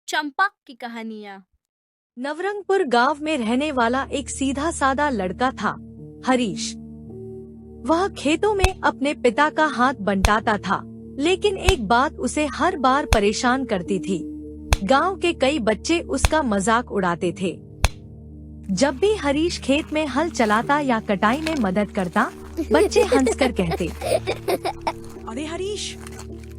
चंपा की कहानियाँ। नवरंगपुर गांव में रहने वाला एक सीधा सादा लड़का था, हरीश। वह खेतों में अपने पिता का हाथ बंटाता था, लेकिन एक बात उसे हर बार परेशान करती थी। गांव के कई बच्चे उसका मजाक उड़ाते थे। जब भी हरीश खेत में हल चलाता या कटाई में मदद करता, बच्चे हंसकर कहते, अरे हरीश,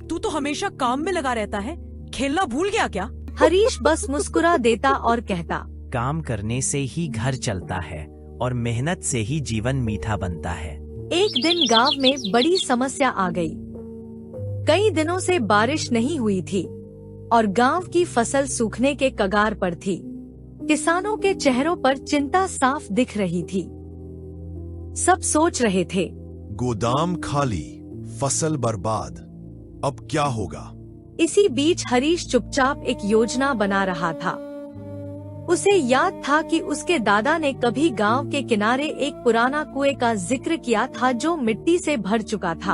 तू तो हमेशा काम में लगा रहता है, खेलना भूल गया क्या? हरीश बस मुस्कुरा देता और कहता, काम करने से ही घर चलता है और मेहनत से ही जीवन मीठा बनता है। एक दिन गांव में बड़ी समस्या आ गई। कई दिनों से बारिश नहीं हुई थी और गांव की फसल सूखने के कगार पर थी। किसानों के चेहरों पर चिंता साफ दिख रही थी। सब सोच रहे थे, गोदाम खाली, फसल बर्बाद, अब क्या होगा? इसी बीच हरीश चुपचाप एक योजना बना रहा था। उसे याद था कि उसके दादा ने कभी गांव के किनारे एक पुराना कुएं का जिक्र किया था जो मिट्टी से भर चुका था।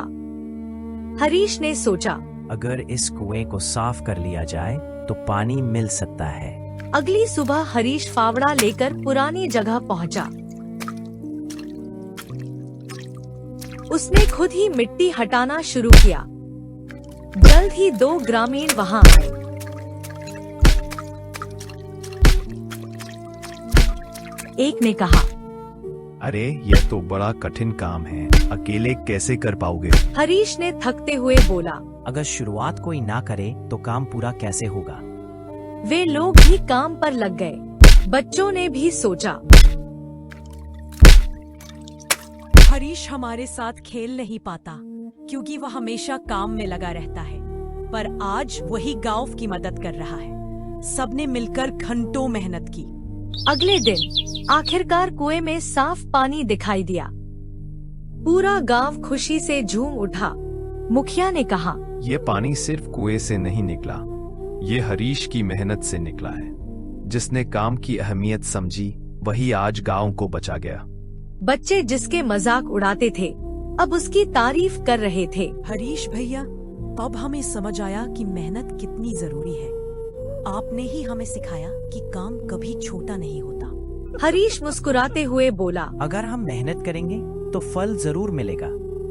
हरीश ने सोचा, अगर इस कुएं को साफ कर लिया जाए तो पानी मिल सकता है। अगली सुबह हरीश फावड़ा लेकर पुरानी जगह पहुंचा। उसने खुद ही मिट्टी हटाना शुरू किया। जल्द ही 2 ग्रामीण वहां आए। एक ने कहा, अरे यह तो बड़ा कठिन काम है, अकेले कैसे कर पाओगे? हरीश ने थकते हुए बोला। अगर शुरुआत कोई ना करे तो काम पूरा कैसे होगा? वे लोग भी काम पर लग गए। बच्चों ने भी सोचा, हरीश हमारे साथ खेल नहीं पाता क्योंकि वह हमेशा काम में लगा रहता है, पर आज वही गांव की मदद कर रहा है। सबने मिलकर घंटों मेहनत की। अगले दिन आखिरकार कुएं में साफ पानी दिखाई दिया। पूरा गांव खुशी से झूम उठा। मुखिया ने कहा, ये पानी सिर्फ कुएं से नहीं निकला, ये हरीश की मेहनत से निकला है। जिसने काम की अहमियत समझी, वही आज गांव को बचा गया। बच्चे जिसके मजाक उड़ाते थे, अब उसकी तारीफ कर रहे थे। हरीश भैया, अब हमें समझ आया कि मेहनत कितनी जरूरी है। आपने ही हमें सिखाया कि काम कभी छोटा नहीं होता। हरीश मुस्कुराते हुए बोला, अगर हम मेहनत करेंगे तो फल जरूर मिलेगा,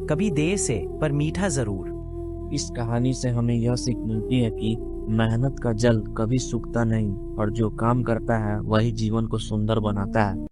कभी देर से पर मीठा जरूर। इस कहानी से हमें यह सीख मिलती है कि मेहनत का जल कभी सूखता नहीं और जो काम करता है वही जीवन को सुंदर बनाता है।